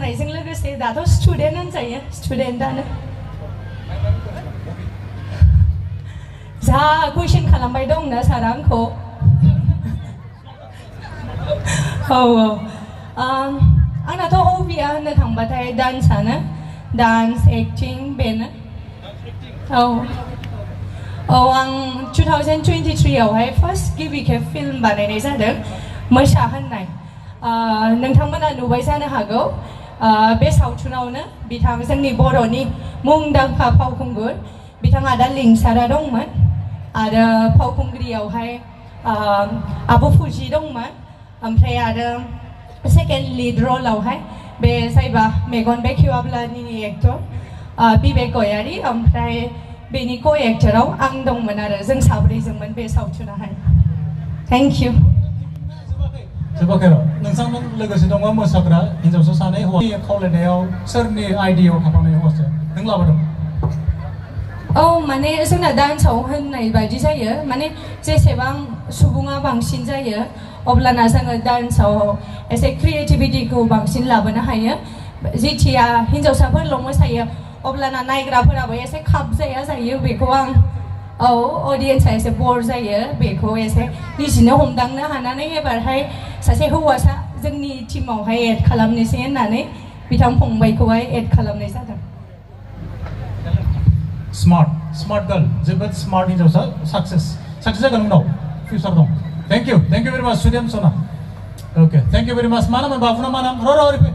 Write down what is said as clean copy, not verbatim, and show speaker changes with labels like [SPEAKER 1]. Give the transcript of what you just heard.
[SPEAKER 1] मोसानायजों लोगोसे दाथ' स्टुडेन्ट होनजायो स्टुडेन्टआनो जा कुइसन खालामबाय दंना सारा आंखौ औ आंनाथ' हबिया होननो थांबाथाय डान्सआनो डान्स एक्टिं बेनो औ आं 2023 आवहाय फार्स्ट गिबि खेब फिल्म बानायनाय जादों मोसा होननाय नोंथांमोना नुबाय जानो हागौ बे सावथुनावनो बिथां जोंनि बर'नि मुंदांखा फावखुंगुर बिथां आदा लिंसारा दंमोन आरो फावखुंग्रियावहाय आब' फुजि दंमोन ओमफ्राय आरो सेकेन्ड लिड रलावहाय बे जायबा मेगन बेखेवाब्लानि एक्टर बिबेक गयारी ओमफ्राय बेनि को एक्टराव आं दंमोन आरो जों साब्रैजोंमोन बे सावथुनाहाय थेंक इउ
[SPEAKER 2] जोबाखै र' नोंथांमोन लोगोसे दङ मोसाग्रा हिन्जावसा सानै हौवा खावलायनायाव सोरनि आइडियाव थाफानाय हौवासा नों लाबोदों
[SPEAKER 1] औ माने जोंना डान्सआव होननाय बायदि जायो माने जेसेबां सुबुङा बांसिन जायो अब्लाना जोङो डान्सआव एसे क्रिएटिभिटिखौ बांसिन लाबोनो हायो जेथिया हिन्जावसाफोरल' मोसायो अब्लाना नायग्राफोराबो एसे खाबजाया जायो बेखौ आं औ अडियन्सआ एसे बर जायो बेखौ एसे निजिनो हमदांनो हानानै एबारहाय सासे हौवासा जोंनि टिमावहाय एड खालामनोसै होननानै बिथां फंबायखौहाय एड खालामनाय जादों
[SPEAKER 2] स्मार्ट गार्ल जोबोद स्मार्ट हिन्जावसा साक्सेस जागोन उनाव फिउचार दं थेंक इउ भेरि माच सुदेम सना ओके थेंक इउ भेरि माच मा नाम बाबुना मा नाम र'